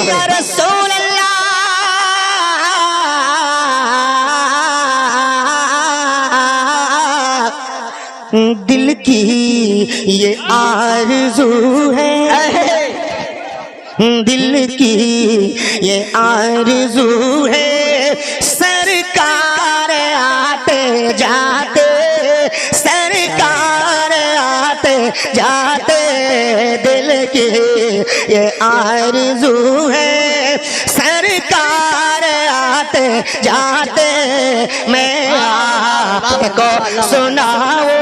या रसूल अल्लाह, दिल की ये आरज़ू है, दिल की ये आरज़ू है, सरकार आते जाते, सरकार आते जाते, दिल की ये आरज़ू है, सरकार आते जाते, मैं आपको सुनाऊं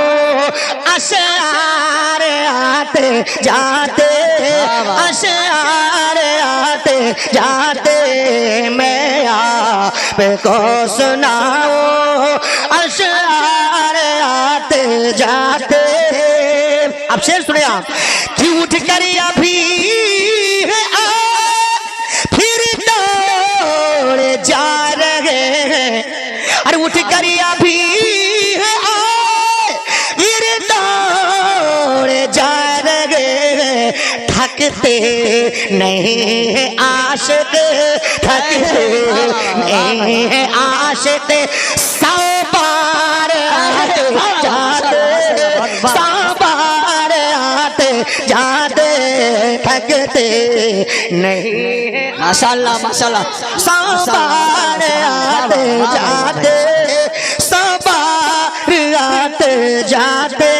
अशआर आते जाते, अशआर आते जाते, मैं आपको सुनाऊं अशआर आते जाते। अब शेर सुने आप कि उठ कर अभी है फिर दौड़ जा रहे हैं, अरे उठ कर अभी है फिर दौड़ जा रहे हैं, थकते नहीं है आशिक, थकते नहीं है आशिक, 100 बार आते जाते, 100 बार आते जाते, थकते नहीं है माशाल्लाह माशाल्लाह। 100 बार आते जाते, 100 बार आते जाते।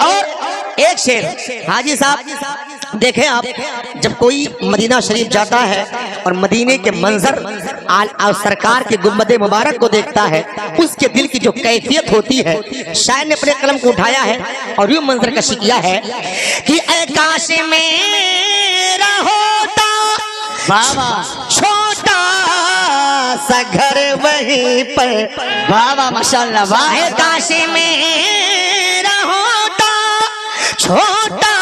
और एक शेर हाजी साहब देखें आप, जब कोई मदीना शरीफ जाता है और मदीने के मंजर और सरकार के गुंबद मुबारक को देखता है, उसके दिल की जो कैफियत होती है, शायर ने अपने कलम को उठाया है और यूं मंजर कशी किया है कि ऐ काश मेरा होता छोटा सा घर वहीं पर, वाह वाह माशाल्लाह वाह। ऐ काश मेरा होता छोटा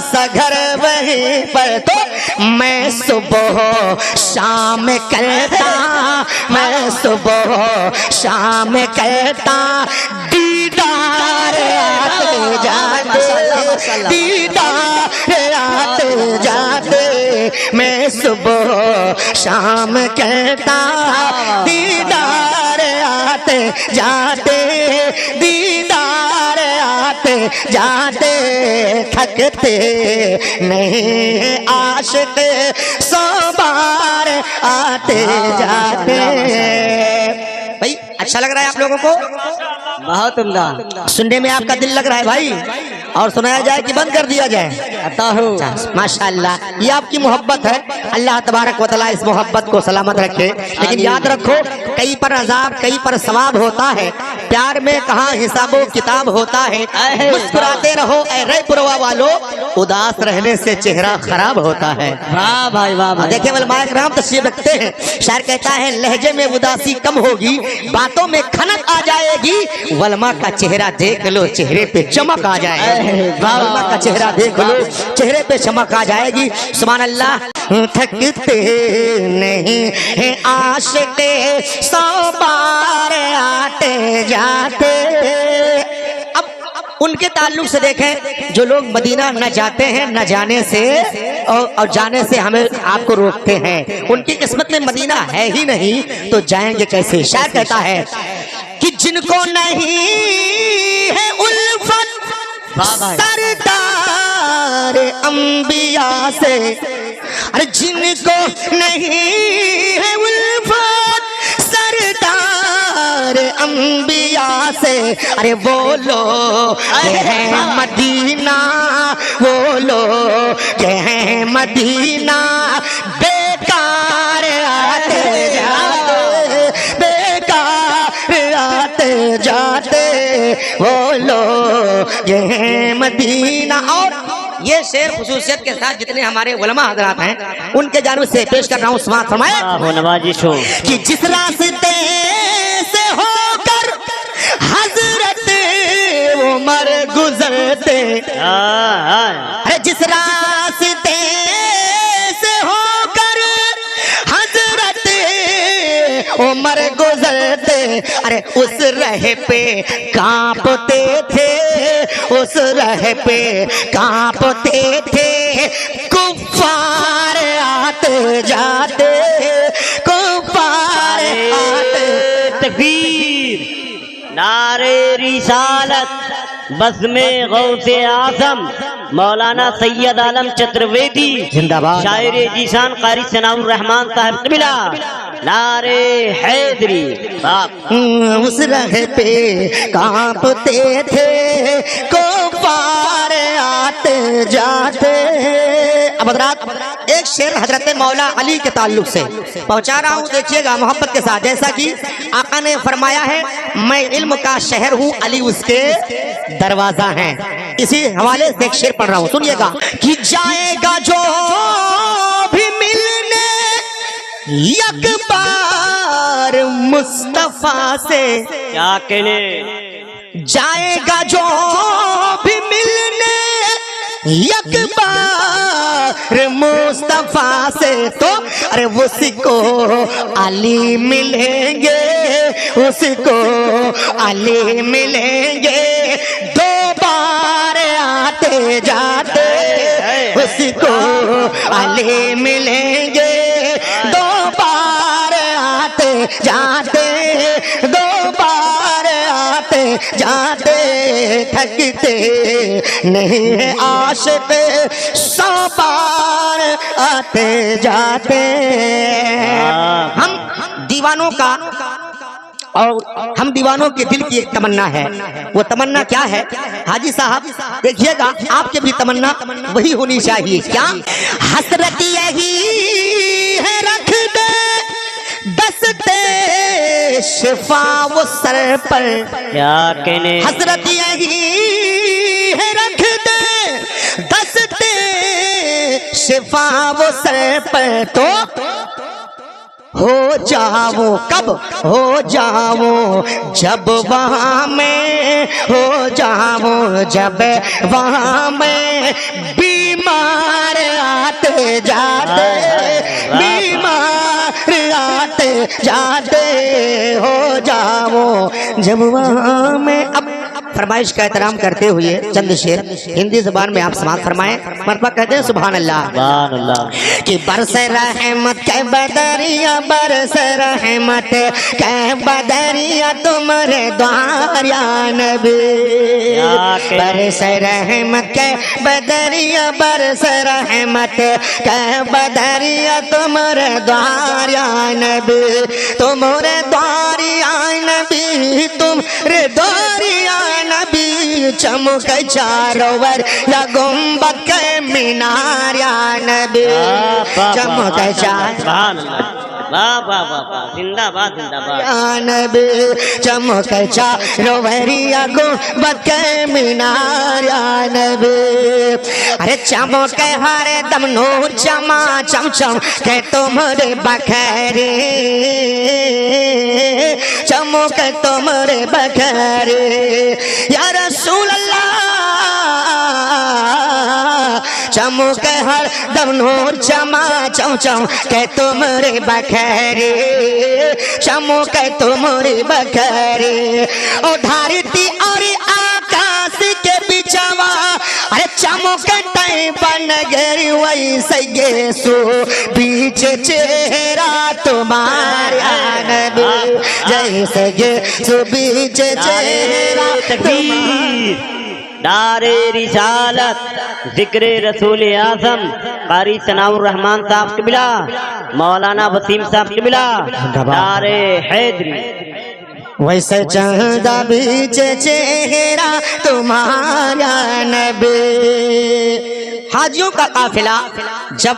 सा घर वहीं पर, तो मैं सुबह शाम करता, मैं सुबह शाम करता, दीदार आते जाते, दीदार आते जाते, मैं सुबह शाम करता, दीदार आते जाते, दीदार आते जाते, थकते नहीं आशिक, 100 बार आते जाते। भाई अच्छा लग रहा है आप लोगों को? बहुत उम्दा। सुनने में आपका दिल लग रहा है भाई? और सुनाया जाए कि बंद कर दिया जाए? माशाल्लाह, ये आपकी मोहब्बत है। अल्लाह तबारक व तआला इस मोहब्बत को सलामत रखे। लेकिन याद रखो, कई पर अजाब कई पर सवाब होता है, प्यार में कहाँ हिसाबो किताब होता है। मुस्कुराते रहो ऐ रयपुरवा वालों, उदास रहने से चेहरा खराब होता है। वाह भाई वाह भाई। देखिए वलमाए किराम तशरीफ रखते हैं, शायर कहता है लहजे में उदासी कम होगी, बातों में खनक आ जाएगी, वलमा का चेहरा देख लो, चेहरे पे चमक आ जाएगी। वलमा का चेहरा देख लो, चेहरे पे चमक आ जाएगी। सुभान अल्लाह। थकते नहीं है आशिक, 100 बार आते जाते। अब उनके ताल्लुक से देखें, जो लोग मदीना न जाते हैं, न जाने से और जाने से हमें आपको रोकते हैं, उनकी किस्मत में मदीना है ही नहीं, तो जाएंगे कैसे? शायर कहता है कि जिनको नहीं है उल्फत सरदार अंबिया से, अरे जिनको नहीं है उल्फत सरदार अंबिया से, अरे वो लोग हैं मदीना, वो लोग हैं मदीना, बेकार आते जाते, बेकार आते जाते, वो लोग हैं मदीना। और ये शेर खुसूसियत के साथ जितने हमारे उलमा हजरात हैं, उनके जानब से पेश कर रहा हूँ। समाअत फरमाए कि जिस रास्ते से होकर हजरत उमर गुजरते, अरे जिस रास्ते से होकर हजरत उमर गुजरते, अरे उस राह पे कांपते थे, उस राह पे कांपते थे कुफ्फार नारे रिसालत बज़्मे गौसे आज़म मौलाना सैयद आलम चतुर्वेदी जिंदाबाद। शायर जीशान कारी सनाउर रहमान साहब क़िबला नारे हैदरी बाप। उस राह पे कांपते थे कुफार आते जाते। अब हज़रात एक शेर हजरत मौला अली के ताल्लुक से पहुंचा रहा हूं, देखिएगा मोहब्बत के साथ। जैसा कि आका ने फरमाया है, मैं इल्म का शहर हूं, अली उसके दरवाजा है। इसी हवाले से एक शेर पढ़ रहा हूं, सुनिएगा। कि जाएगा जो भी मिलने एक बार मुस्तफा से, क्या कहने जाएगा जो भी मिलने एक बार मुस्तफा से, तो अरे उसको अली मिलेंगे, उसको अली मिलेंगे। दो बार आते जाते उसको अली मिलेंगे। दो बार आते जाते, दो बार आते जाते, थकते नहीं है आशिक, सौ बार आते जाते। हम दीवानों का और हम दीवानों के दिल की एक तमन्ना है। वो तमन्ना क्या है हाजी साहब, देखिएगा आपके भी तमन्ना वही होनी चाहिए। क्या हसरत यही है, रख दे दस्ते शिफा वो सर पर। क्या कहने हसरत यही है, रख दे दस्ते शिफा वो सर पर। तो हो जाओ कब, हो जाओ जब वहाँ में, हो जाओ जब वहाँ में बीमार आते जाते, बीमार आते जाते, हो जाओ जब वहाँ में। अब फरमाइश का एहतराम करते हुए चंद शेर हिंदी जुबान में आप समाप्त फरमाएं। मरतबा कहते हैं सुभान अल्लाह। सुभान अल्लाह। कि बरस रहमत के बदरिया, बरस रहमत के बदरिया तुम्हारे द्वार या नबी। बरस रहमत के बदरिया, बरस रहमत के बदरिया तुम्हारे द्वार या नबी, तुम्हारे द्वार या नबी, तुम्हारे द्वार या नबी। चमक चारों वर या गुंबद के मीनार या नबी, चमक चार। वाह वाह वाह वाह, जिंदाबाद जिंदाबाद या नबी, चमक चारों वर या गुंबद के मीनार या नबी। अरे चमक हर दम नूर चमा चम चम के तुम्हारे बखरे, चमक तुम्हारे बखरे या रसूल अल्लाह। चमक हर दम नूर चमा चम चम के तुम्हारे बखरे, चमक तुम्हारे बखरे। ओ धरती और आकाश के बिचवा, अरे चमक तय बन गई वैसे ये सो बीच चेहरा तुम्हारा नबी, जैसे ये सो बीच चेहरा तुम्हारा। नारे रिसालत जिक्र रसूल आज़म कारी सनाउर रहमान साहब क़िबला मौलाना वसीम साहब क़िबला नारे हैदरी। वैसे चंदा बीच चेहरा तुम्हारा नबी। हाजियों का काफिला जब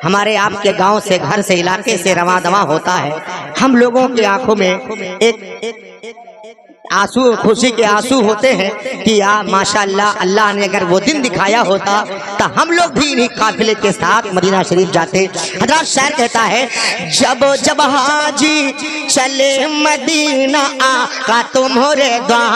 हमारे आपके गांव से, घर से, इलाके से रवां दवा होता है, हम लोगों की आंखों में एक आंसू, खुशी के आंसू होते हैं कि यार माशाअल्लाह, अल्लाह ने अगर वो दिन दिखाया होता तो हम लोग भी इन्हीं काफिले के साथ मदीना शरीफ जाते। हजरत शायर कहता है, जब जब हाजी चले मदीना आका तुम्हारे द्वार,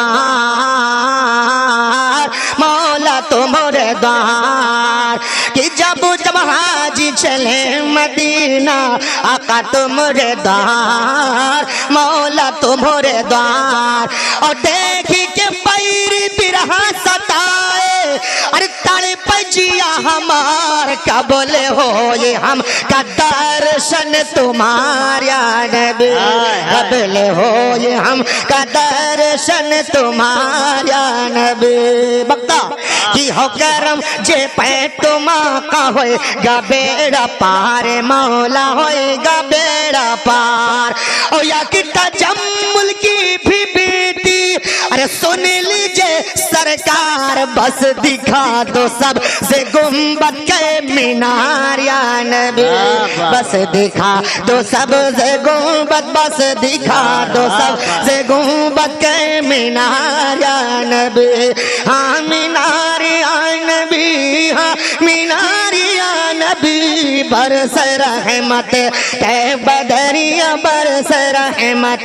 मौला तुम्हारे द्वार। कि जब जब हाजी चले मदीना आका तुम्हारे द्वार, मौला तुम्हारे द्वार। और देखी के पैर बिरहा सताए, अरे ताले पजिया हमार कबल हो ये हम का दर्शन तुम्हारा नबी कबल हो ये हम का दर्शन तुम्हारा नबी बक्ता की हो करम जे पे तुमा का होएगा बेड़ा पार मौला होएगा बेड़ा पार ओ या कि तजम्मुल की भी बेटी अरे सुन लीजिए सरकार बस दिखा दो सब से गुम्बद के मीनार या नबी बस दिखा दो सब से गुम्बद बस दिखा दो सब से गुम्बद के मीनार या नबी हाँ मीनार या नबी हाँ मीनार या नबी बरस रहमत कै बदरिया बरस रहमत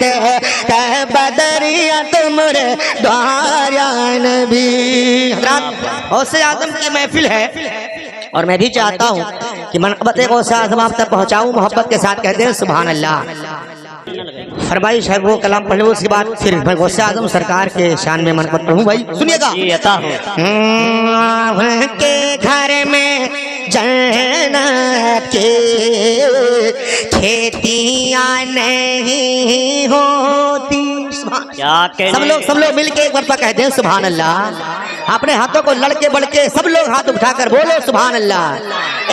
कै बदरिया तुमरे द्वार या नबी। हज़रात गौसे आज़म की महफिल है और मैं भी चाहता हूँ कि मनक़बत गौसे आज़म आप तक पहुँचाऊँ मोहब्बत के साथ कहते हैं सुभान अल्लाह। फरमाइश है वो कलाम पढ़ने उसके बाद फिर मैं गौसे आज़म सरकार के शान में मनक़बत पढ़ूँ भाई सुनिएगा। के घर में जन्नत के खेतियाँ नहीं होती सब लोग मिलके एक मरतबा कहते हैं सुभान अल्लाह। अपने हाथों को लड़के बढ़के सब लोग हाथ उठाकर बोलो सुभान अल्लाह।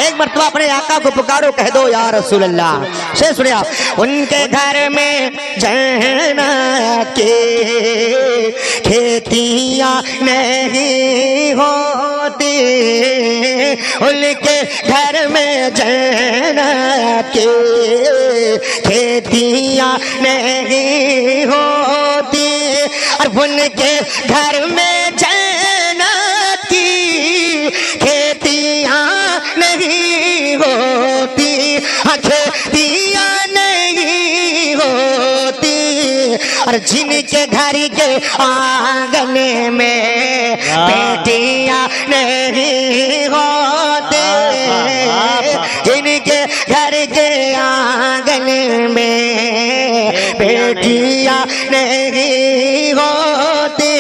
एक मरतबा अपने आका को पुकारो कह दो या रसूल अल्लाह। शेर सुनिए आप। उनके घर में जन्नत के खेतियाँ नहीं होती उनके घर में जन्नत के खेतियाँ नहीं होती और उनके घर में जन्नत की खेतियाँ नहीं होती खेतियाँ नहीं होती और जिनके घर के आंगन में बेटियाँ नहीं होती जिनके घर के आंगन में बेटियाँ नहीं होती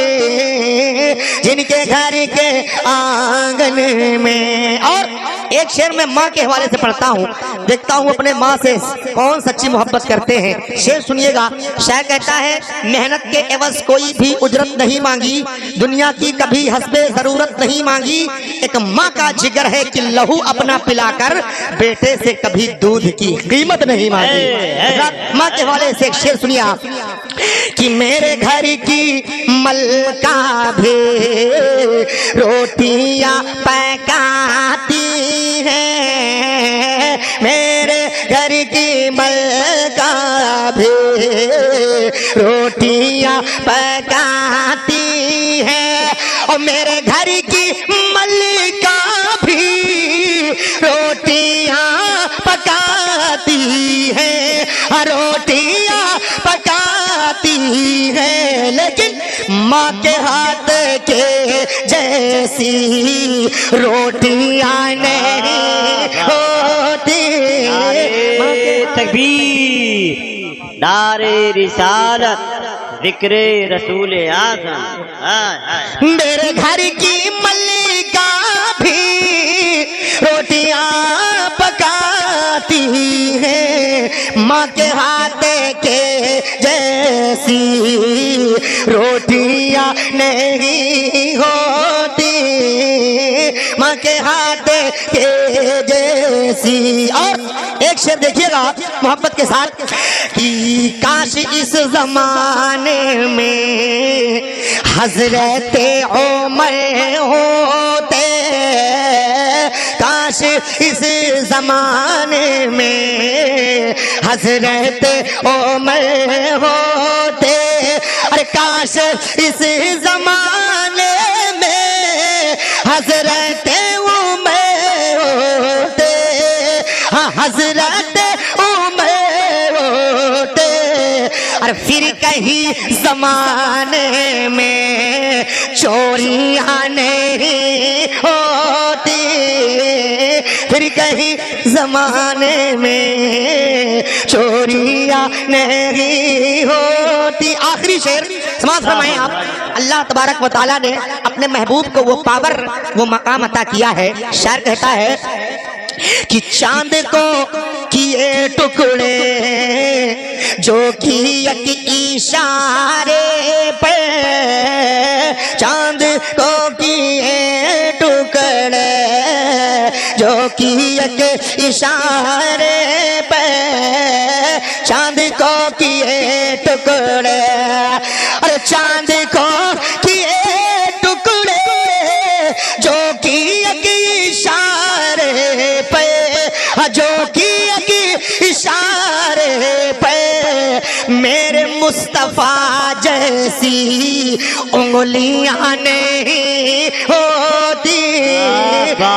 जिनके घर के आंगन में। और एक शेर में माँ के हवाले से पढ़ता हूँ देखता हूँ अपने माँ से कौन सच्ची मोहब्बत करते हैं। शेर सुनिएगा। शायर कहता है मेहनत के एवज कोई भी उजरत नहीं मांगी दुनिया की कभी हस्बे जरूरत नहीं मांगी एक माँ का जिगर है कि लहू अपना पिलाकर बेटे से कभी दूध की कीमत नहीं मांगी। माँ के हवाले से एक शेर सुनिए आप कि मेरे घर की मलका भी रोटियां पकाती है मेरे घर की मलका भी रोटियां पकाती है और मेरे घर की मलका भी रोटियां पकाती है रोटियां पकाती है लेकिन माँ के हाथ के जैसी रोटियां नहीं होती। तकबीर नारे रिसालत जिक्रे रसूल आज़म। मेरे घर की मल्लिका भी रोटियां पकाती है माँ के हाथ के जैसी रोटियां नहीं होती माँ के हाथ के जैसी। और एक शेर देखिएगा मोहब्बत के साथ कि काश इस जमाने में हजरत उमर होते काश इस जमाने में हजरत उमर होते अरे काश इस जमाने में हजरत उमर होते हाँ हजरत उमर होते और फिर कहीं जमाने में चोरियां नहीं होती फिर कहीं जमाने में चोरियां नहीं होती। आखिरी शेर समाज फरमाएं आप, अल्लाह तबारक व तआला ने अपने महबूब को वो पावर, वो मकाम अता किया है। शायर कहता है कि चांद को किए टुकड़े जो कि एक इशारे पे, चांद को किए टुकड़े जो कि एक इशारे पे, चांद को किए टुकड़े, अरे चांद को किए टुकड़े जो कि एक इशारे पे, जो कि एक इशारे पे, मेरे मुस्तफा जैसी उंगलियां नहीं होती,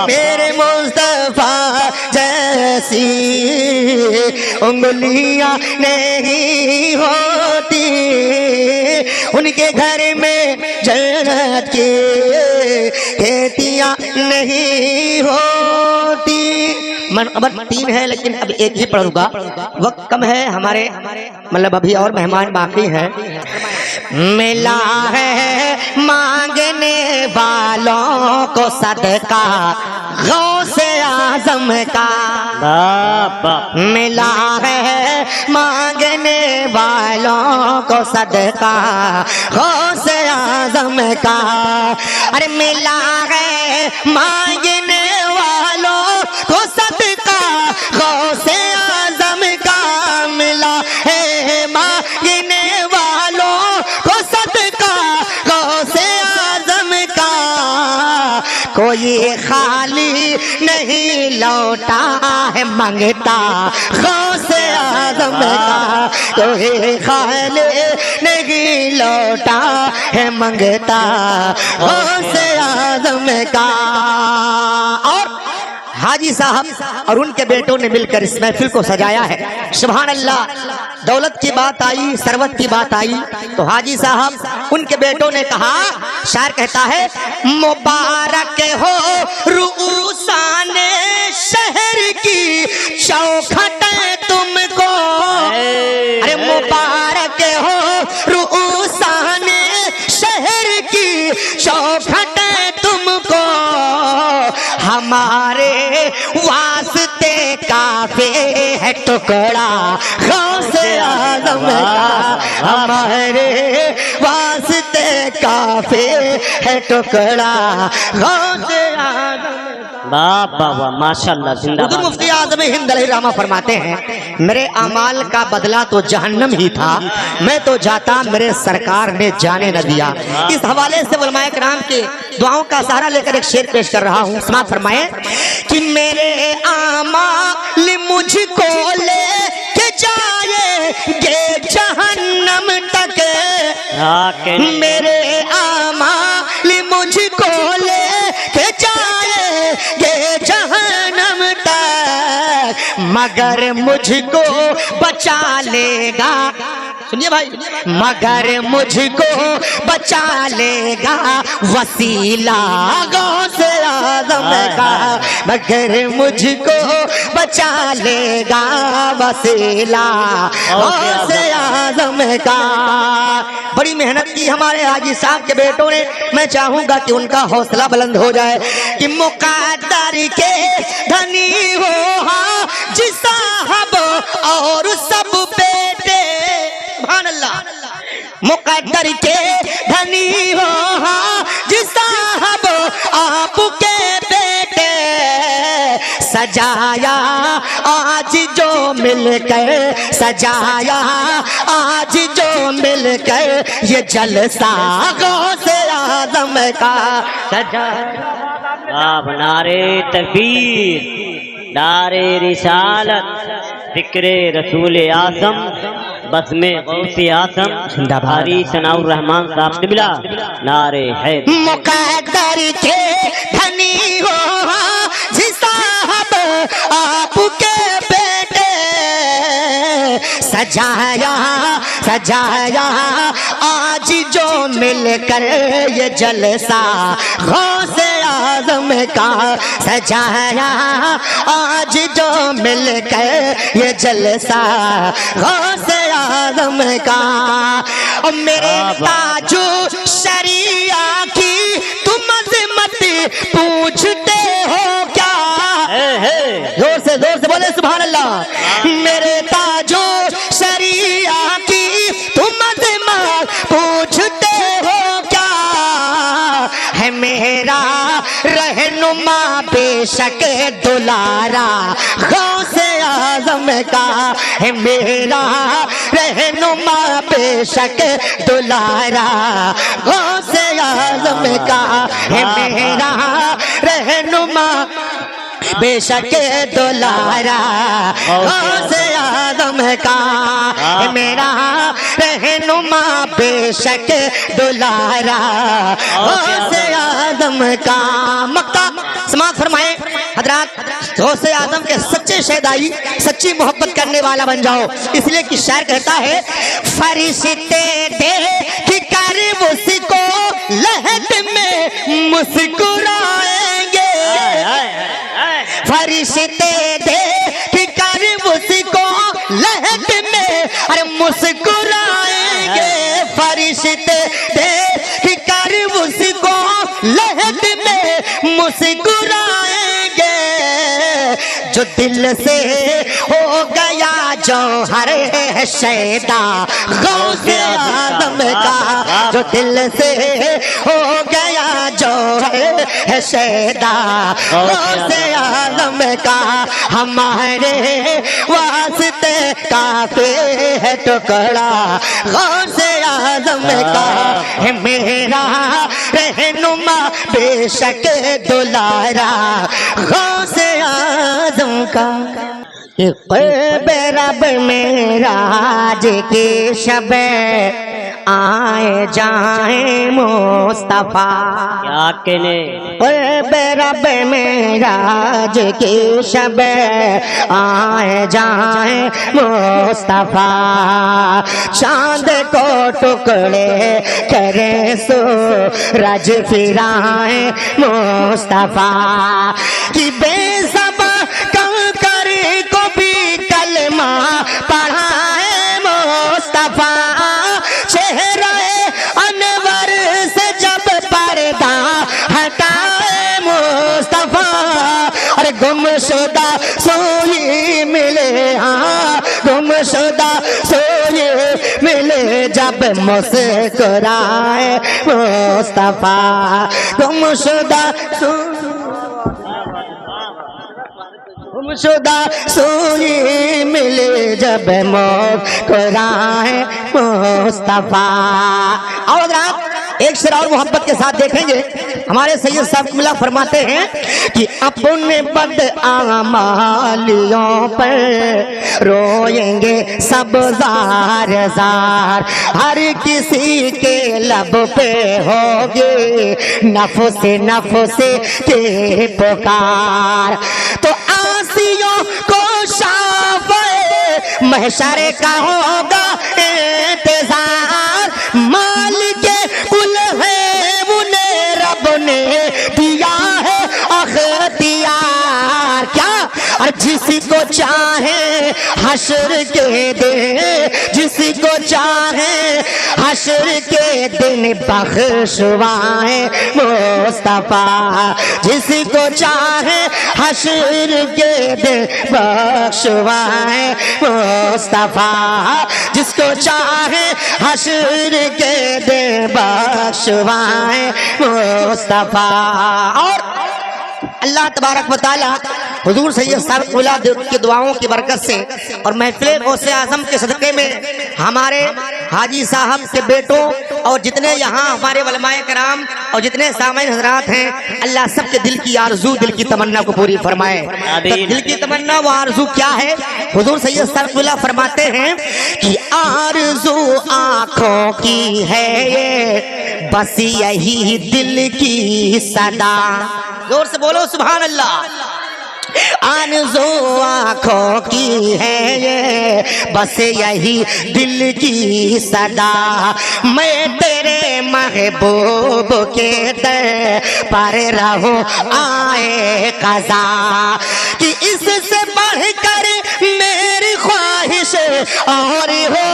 मेरे मुस्तफा जैसी उंगलियां नहीं होती, उनके घर में जन्नत की खेतियां नहीं होती। मन अब 3 है लेकिन अब एक ही पढ़ूंगा, वक्त कम है हमारे, मतलब अभी और मेहमान बाकी हैं। मिला है मांगने वालों को सदका गौसे आजम का, मिला है मांगने वालों को सदका गौसे आजम का, अरे मिला है मांगने वालों को सदका गौसे आजम का, मिला है मांगने वालों को सदका गौसे आजम का, कोई खाली नहीं लौटा है मंगता गौसे आजम का, कोई खाली नहीं लौटा है मंगता गौसे आजम का। और हाजी साहब और उनके बेटों ने मिलकर इस महफिल को सजाया है। सुभान अल्लाह, दौलत की बात आई, सरवत की बात आई तो हाजी साहब उनके बेटों ने कहा, शायर कहता है मुबारक हो रूसाने शहर की चौखट तुमको, अरे मुबारक हो रूसाने शहर की चौखट तुमको, हमारे वास्ते काफे है टुकड़ा गौसे आजम का, हमारे वास्ते काफे है टुकड़ा गौसे आजम। वाह वाह वाह, माशाल्लाह, जिंदाबाद। मुफ्ती आज़म हिंद अलैहिर्रहमा फरमाते हैं, मेरे अमाल का बदला तो जहन्नम ही था, मैं तो जाता मेरे सरकार ने जाने न दिया। इस हवाले से उलमाए किराम के दुआओं का सहारा लेकर एक शेर पेश कर रहा हूँ। समाअत फरमाए कि मेरे अमाल मुझको ले के जाएंगे जहन्नम तक, मेरे अमाल मुझको ले के जाएंगे जहन्नम तक, मगर मुझको बचा लेगा, सुनिए भाई, मगर मुझको बचा लेगा वसीला गौसे आज़म का, मगर मुझको बचा लेगा वसीला गौसे आज़म का। बड़ी मेहनत की हमारे हाजी साहब के बेटों ने, मैं चाहूंगा कि उनका हौसला बुलंद हो जाए कि मुक़द्दर के धनी हो हाजी साहब और सब बेटे, सुभान अल्लाह, मुक़द्दर के धनी हो हाजी साहब आपके बेटे, सजाया आज जो मिलकर, सजाया आज जो मिलकर ये जलसा गौसे आज़म का सजाया। आप नारे तकबीर, नारे रिसालत, जिक्रे रसूल आज़म, बस्मे गौसे आज़म, हारी सनाउर रहमान साहब किबला, नारे है। मुक़द्दर के धनी हो हाजी साहब आपके बेटे, सजाया सजाया आज जो मिलकर ये जलसा गौसे आज़म का, सजाया आज जो मिलकर ये जलसा गौसे आदम का। और मेरे ताजो शरिया की तुम मत पूछते हो क्या? जोर से बोले सुभान अल्लाह। मेरे ताजो शरिया की तुम मत पूछते हो क्या? है मेरा रहनुमा बेशक दुलारा गौसे आज़म का। है मेरा रहनुमा बेशक दुलारा गौसे आज़म का। है मेरा रहनुमा बेशक दुलारा गौसे आज़म का। है मेरा रहनुमा बेशक दुलारा गौसे आज़म का। मक्का समाप्त फरमाए हजरात। गौसे आज़म के सच्चे शहदाई सच्ची मोहब्बत करने वाला बन जाओ। इसलिए कि शायर कहता है फरिश्ते देख कर उसको लहद में मुस्कुराएंगे। फरिश्ते देख कर उसको लहद में अरे मुस्कुराएंगे। फरिश्ते देख कर उसको लहद में मुस्कुराएंगे। जो दिल से हो गया जौहर है शैदा गौसे आज़म का। जो दिल से हो गया जौहर है शैदा गौसे आज़म का। हमारे वास्ते काफी है टुकड़ा गौसे आज़म का। है मेरा रहनुमा बेशक दुलारा गौसे आज़म का। रब मेरा आज की शब आए जाए मुस्तफा। क्या कहने रब मेरा आज की शब आए जाए मुस्तफा। चांद को टुकड़े करे सूरज फिराए मुस्तफा। कि बेज़बा कंकर को भी कलमा पढ़ाए मुस्तफा। चेहरे अनवर से जब पर्दा हटाए मुस्तफा। अरे गुमशुदा सोई मिले हाँ गुमशुदा सोई मिले जब मुस्कुराए मुस्तफा। गुमशुदा गुमशुदा सोई मिले जब मुस्कुराए मुस्तफा। और रात एक शेर और मोहब्बत के साथ देखेंगे। हमारे सैयद साहब मिला फरमाते हैं कि अपने बद आमालियों पर रोएंगे सब जार जार। हर किसी के लब पे होगी नफ्स के पुकार। तो आसियों को शाफ़े महशर का होगा इंतजार। मालिक कुल है उन्हें रब ने दिया है अख्तियार। क्या और जिसी को चाहे हश्र के दे जिसी को चाहे हश्र के दिन बख्शवाए मुस्तफा। जिसी को चाहे हश्र के दिन बख्शवाए मुस्तफा। जिसको चाहे हश्र के दिन बख्शवाए मुस्तफा। और अल्लाह तबारक व तआला हुजूर सैयद साहब की दुआओं की बरकत से और महफिल गौसे आज़म के सदक़े में हमारे हाजी साहब के बेटों और जितने यहाँ हमारे उलमाए कराम और जितने सामईन हजरात हैं, अल्लाह सबके दिल की आरजू दिल की तमन्ना को पूरी फरमाए। तो दिल की तमन्ना वो आरजू क्या है? हुजूर सैयद साहब फरमाते हैं कि आरजू आँखों की है ये बस यही दिल की सदा। जोर से बोलो सुभान अल्लाह। आरज़ू आँखों की है ये बस यही दिल की सदा। मैं तेरे महबूब के दर पर रहूं आए कज़ा। कि इससे बढ़कर मेरी ख्वाहिश और हो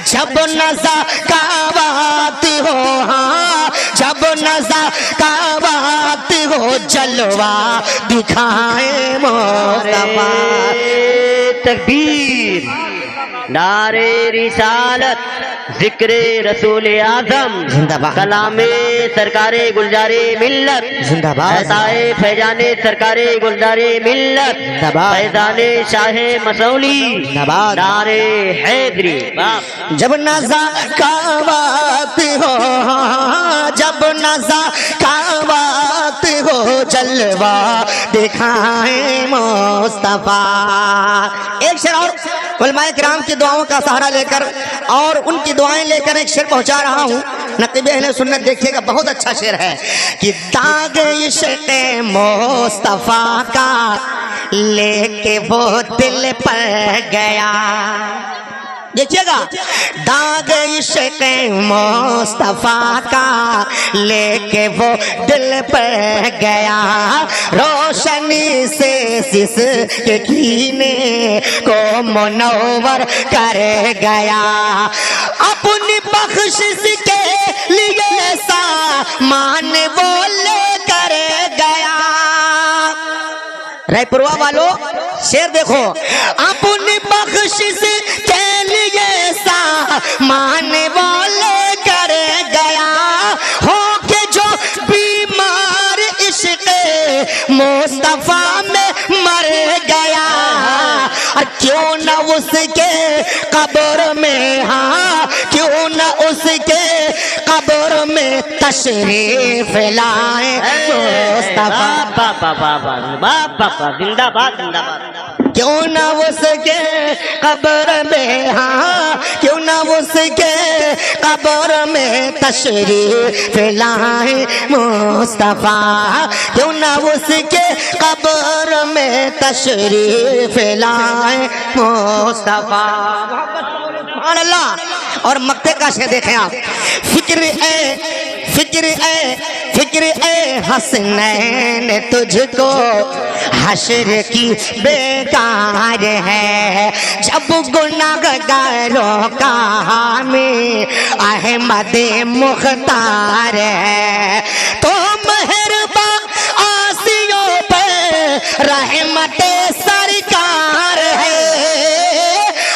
जब नज़ाकत हो, हाँ जब नज़ाकत हो जलवा दिखाए मुस्तफा। तकबीर, नारे रिसालत, जिक्रे रसूल आजम, जिंदाबाद। कलामे सरकारे गुलजारे मिल्लत, जिंदाबाद। ऐसाए फैजाने सरकारे गुलजारे मिल्लत, जिंदाबाद। फैजाने शाहे मसौली, जिंदाबाद। नारे हैदरी बाप। जब नज़ाकत हो, जब नज़ाकत हो जलवा दिखाए मुस्तफा। एक शेर और उलमाए किराम की दुआओं का सहारा लेकर और उनकी दुआएं लेकर एक शेर पहुंचा रहा हूँ। नक़ीब अहले सुन्नत देखिएगा, बहुत अच्छा शेर है कि दाग इश्क़ मुस्तफा का लेके वो दिल पर गया। देखिएगा, दाग इश्क़ मुस्तफा का लेके वो दिल पर गया, रोशनी से जिसके कीने को मुनव्वर कर गया, अपनी बख्शिश के लिए सामान वो लेकर गया। रायपुरवा वालों शेर देखो, अपनी बख्शिश के लिए सामान वो लेकर गया, हो के जो बीमार इश्क़ मुस्तफा में मर गया, और क्यों न उसके कब्र में, हाँ क्यों न उसके कब्र में तशरीफ लाए मुस्तफा। बाबा बाबा बाबा, जिंदाबाद जिंदाबाद। क्यों न उसके कब्र में, हाँ क्यों न उसके कब्र में तशरीफ लाए मुस्तफा, क्यों न उसके कब्र में तशरीफ लाए मुस्तफा। सुभान अल्लाह। और मक्ते का शेर देखें आप, फिक्र ए हसनैन तुझको हश्र की बेकार है, जब गुनाहगारों का हामी अहमद मुख्तार है, तो मेहरबा आसियों पे रहमते सरकार है,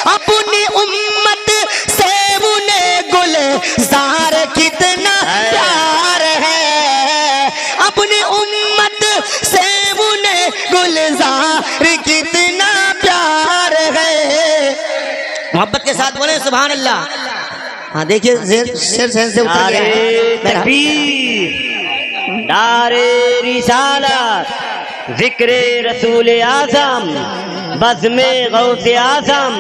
अपनी उम्मत से उन्हें गुलजार कितना प्यार है, अपनी उम्मत से उन्हें गुलजार कितना प्यार है। मोहब्बत के साथ बोले सुभान अल्लाह। हाँ देखिए शेर से उतर गया है। तकबीर, नारे रिसालत, जिक्रे रसूल आज़म, बज़्मे गौसे आज़म,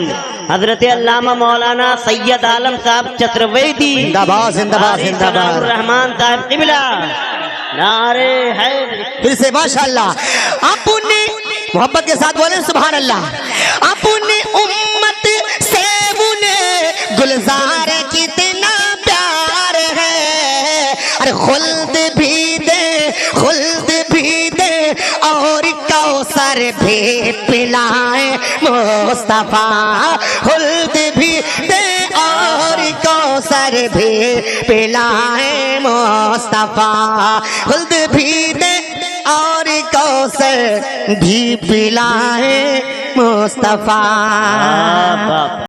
हजरत अल्लामा मौलाना सैयद आलम साहब चतुर्वेदी, जिंदाबाद जिंदाबाद जिंदाबाद। रहमान साहब क़िबला, नारे है। फिर से माशाअल्लाह। अपनी मोहब्बत के साथ बोले सुभान अल्लाह। अपनी उम्मत से उन्हें गुलजार कितना प्यार है, अरे खुल्द भी दे और कौसर भी पिलाए मुस्तफा, खुल्द भी दे और कौसर भी पिलाए मुस्तफा, खुल्द भी दे और कौसर भी पिलाए मुस्तफा।